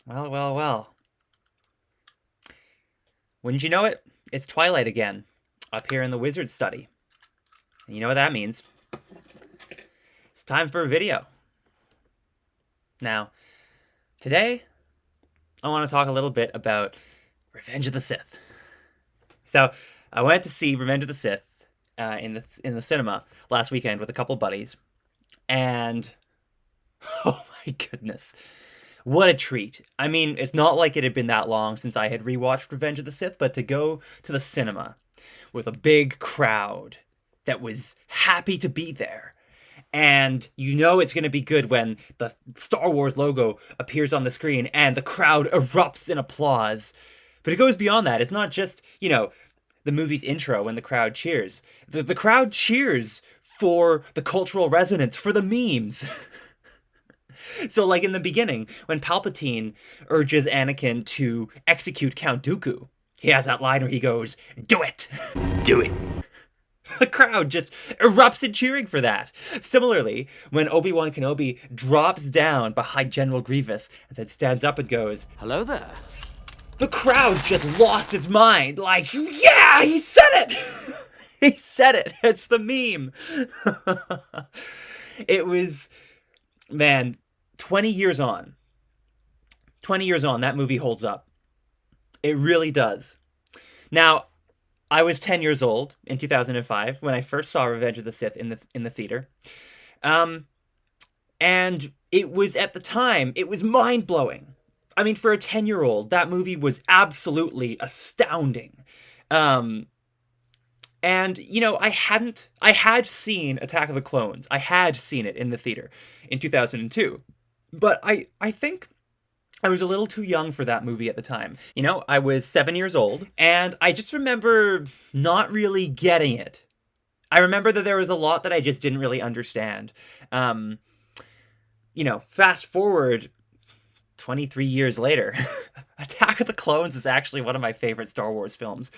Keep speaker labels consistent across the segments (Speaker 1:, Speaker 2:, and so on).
Speaker 1: Well, well, well. Wouldn't you know it? It's Twilight again, up here in the wizard study. And you know what that means. It's time for a video. Now, today, I want to talk a little bit about Revenge of the Sith. So, I went to see Revenge of the Sith in the cinema last weekend with a couple buddies, and oh my goodness, what a treat. I mean, it's not like it had been that long since I had rewatched Revenge of the Sith, but to go to the cinema with a big crowd that was happy to be there. And you know it's going to be good when the Star Wars logo appears on the screen and the crowd erupts in applause. But it goes beyond that. It's not just, the movie's intro when the crowd cheers. The crowd cheers for the cultural resonance, for the memes. So, like in the beginning, when Palpatine urges Anakin to execute Count Dooku, he has that line where he goes, "Do it! Do it!" The crowd just erupts in cheering for that. Similarly, when Obi-Wan Kenobi drops down behind General Grievous and then stands up and goes,
Speaker 2: "Hello there."
Speaker 1: The crowd just lost its mind. Like, yeah, he said it! He said it. It's the meme. It was, man, 20 years on. 20 years on, that movie holds up. It really does. Now, I was 10 years old in 2005 when I first saw Revenge of the Sith in the theater. And it was, at the time, it was mind-blowing. I mean, for a 10-year-old, that movie was absolutely astounding. And, I had seen Attack of the Clones. I had seen it in the theater in 2002. But I think I was a little too young for that movie at the time. I was 7 years old, and I just remember not really getting it. I remember that there was a lot that I just didn't really understand. Fast forward 23 years later, Attack of the Clones is actually one of my favorite Star Wars films,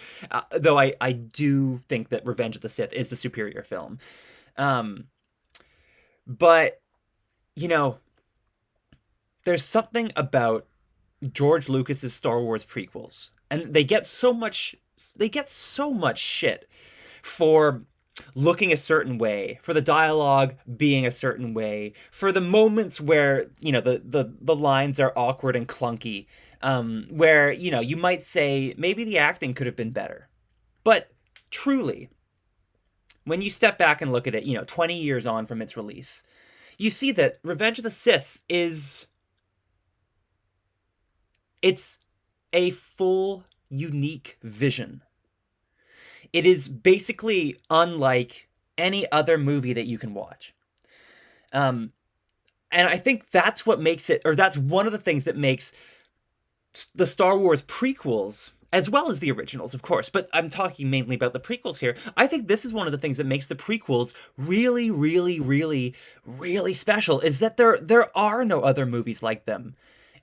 Speaker 1: though I do think that Revenge of the Sith is the superior film. But, there's something about George Lucas's Star Wars prequels, and they get so much shit for looking a certain way, for the dialogue being a certain way, for the moments where, the lines are awkward and clunky, where, you might say maybe the acting could have been better. But truly, when you step back and look at it, 20 years on from its release, you see that Revenge of the Sith it's a full, unique vision. It is basically unlike any other movie that you can watch. And I think that's what makes it, or that's one of the things that makes the Star Wars prequels, as well as the originals, of course, but I'm talking mainly about the prequels here. I think this is one of the things that makes the prequels really, really, really, really special, is that there are no other movies like them.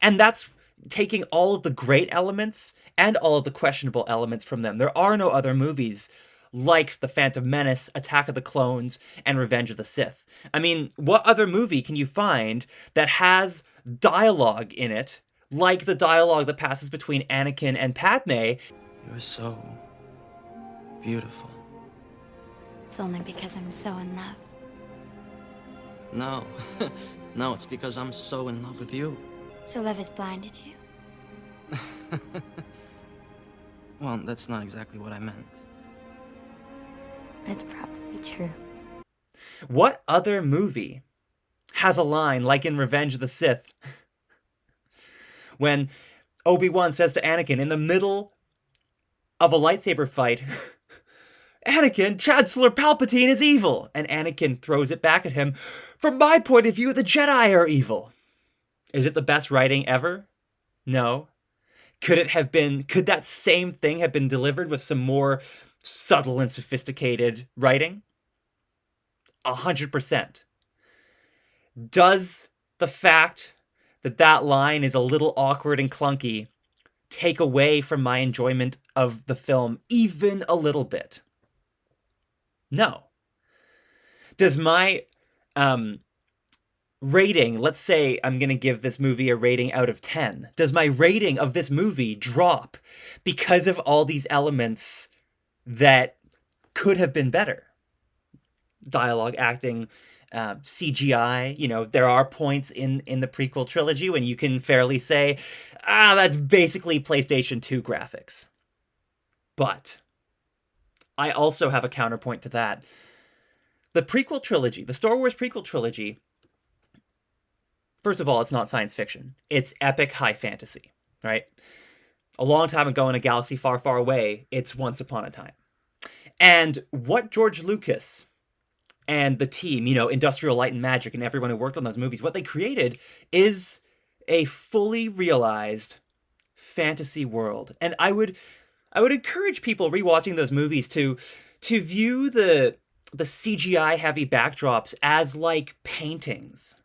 Speaker 1: And that's taking all of the great elements and all of the questionable elements from them. There are no other movies like The Phantom Menace, Attack of the Clones, and Revenge of the Sith. I mean, what other movie can you find that has dialogue in it, like the dialogue that passes between Anakin and Padme?
Speaker 2: You're so beautiful.
Speaker 3: It's only because I'm so in love.
Speaker 2: No. No, it's because I'm so in love with you.
Speaker 3: So love has blinded you?
Speaker 2: Well, that's not exactly what I meant.
Speaker 3: But it's probably true.
Speaker 1: What other movie has a line like in Revenge of the Sith when Obi-Wan says to Anakin in the middle of a lightsaber fight, "Anakin, Chancellor Palpatine is evil," and Anakin throws it back at him, "From my point of view, the Jedi are evil." Is it the best writing ever? No. Could that same thing have been delivered with some more subtle and sophisticated writing? 100%. Does the fact that that line is a little awkward and clunky take away from my enjoyment of the film even a little bit? No. Does my rating, let's say I'm going to give this movie a rating out of 10. Does my rating of this movie drop because of all these elements that could have been better? Dialogue, acting, CGI. You know, there are points in the prequel trilogy when you can fairly say, that's basically PlayStation 2 graphics. But I also have a counterpoint to that. The prequel trilogy, the Star Wars prequel trilogy, first of all, it's not science fiction. It's epic high fantasy, right? A long time ago in a galaxy far, far away, it's Once Upon a Time. And what George Lucas and the team, you know, Industrial Light and Magic and everyone who worked on those movies, what they created is a fully realized fantasy world. And I would encourage people rewatching those movies to view the CGI heavy backdrops as like paintings.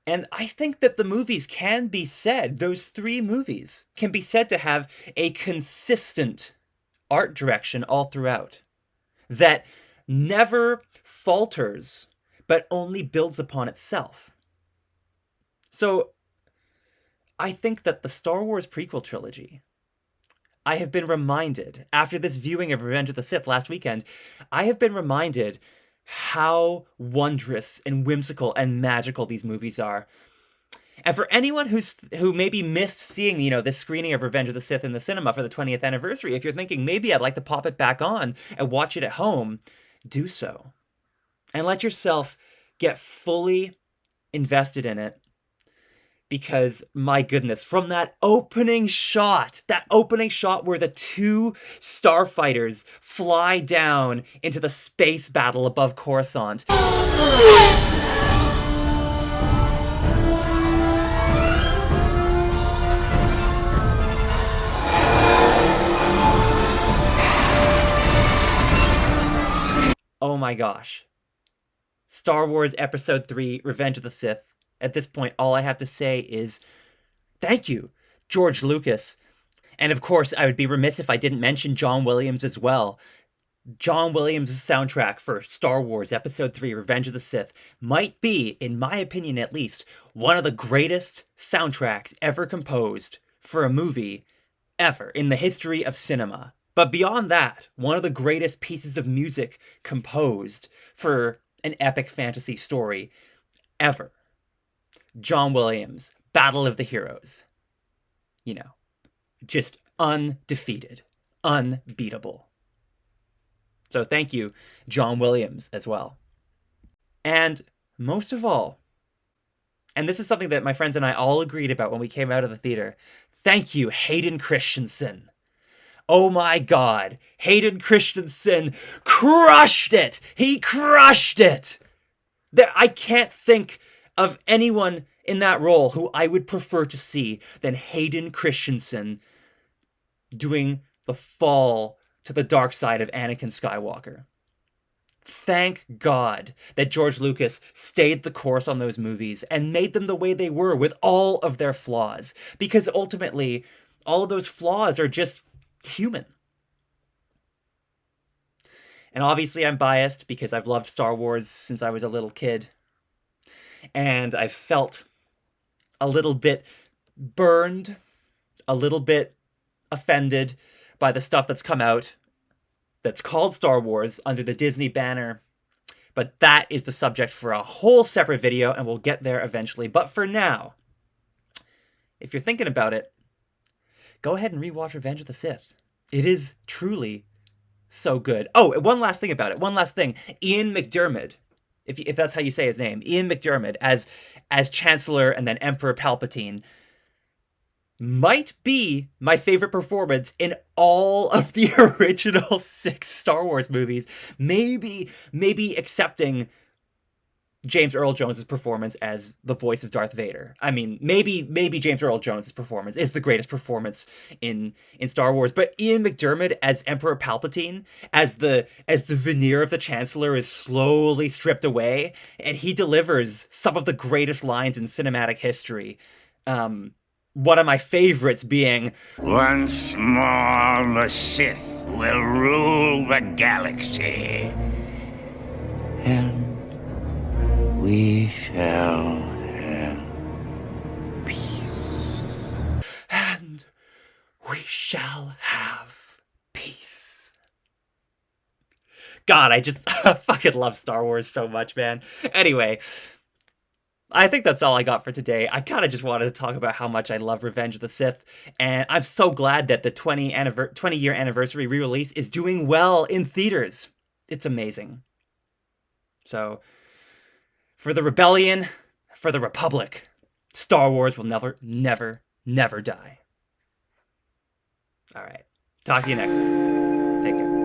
Speaker 1: And I think that the movies can be said, those 3 movies can be said to have a consistent art direction all throughout that never falters, but only builds upon itself. So I think that the Star Wars prequel trilogy, I have been reminded, after this viewing of Revenge of the Sith last weekend, I have been reminded how wondrous and whimsical and magical these movies are. And for anyone who maybe missed seeing, you know, this screening of Revenge of the Sith in the cinema for the 20th anniversary, if you're thinking maybe I'd like to pop it back on and watch it at home, do so. And let yourself get fully invested in it. Because, my goodness, from that opening shot where the 2 starfighters fly down into the space battle above Coruscant. Oh my gosh. Star Wars Episode 3, Revenge of the Sith. At this point, all I have to say is thank you, George Lucas. And of course, I would be remiss if I didn't mention John Williams as well. John Williams' soundtrack for Star Wars Episode 3, Revenge of the Sith might be, in my opinion at least, one of the greatest soundtracks ever composed for a movie ever in the history of cinema. But beyond that, one of the greatest pieces of music composed for an epic fantasy story ever. John Williams, Battle of the Heroes. You know, just undefeated, unbeatable. So thank you, John Williams, as well. And most of all, and this is something that my friends and I all agreed about when we came out of the theater, thank you, Hayden Christensen. Oh my God, Hayden Christensen crushed it! He crushed it! I can't think of anyone in that role who I would prefer to see than Hayden Christensen doing the fall to the dark side of Anakin Skywalker. Thank God that George Lucas stayed the course on those movies and made them the way they were with all of their flaws. Because ultimately, all of those flaws are just human. And obviously I'm biased because I've loved Star Wars since I was a little kid. And I felt a little bit burned, a little bit offended by the stuff that's come out that's called Star Wars under the Disney banner. But that is the subject for a whole separate video, and we'll get there eventually. But for now, if you're thinking about it, go ahead and rewatch Revenge of the Sith. It is truly so good. Oh, one last thing about it. One last thing. Ian McDiarmid, if that's how you say his name, Ian McDiarmid as Chancellor and then Emperor Palpatine, might be my favorite performance in all of the original 6 Star Wars movies. Maybe excepting James Earl Jones' performance as the voice of Darth Vader. I mean, maybe James Earl Jones' performance is the greatest performance in Star Wars. But Ian McDiarmid as Emperor Palpatine, as the veneer of the Chancellor is slowly stripped away, and he delivers some of the greatest lines in cinematic history. One of my favorites being,
Speaker 4: "Once more the Sith will rule the galaxy."
Speaker 2: And
Speaker 4: we shall have peace.
Speaker 1: And we shall have peace. God, I just fucking love Star Wars so much, man. Anyway, I think that's all I got for today. I kind of just wanted to talk about how much I love Revenge of the Sith, and I'm so glad that the 20-year anniversary re-release is doing well in theaters. It's amazing. So, for the rebellion, for the Republic, Star Wars will never, never, never die. All right. Talk to you next time. Take care.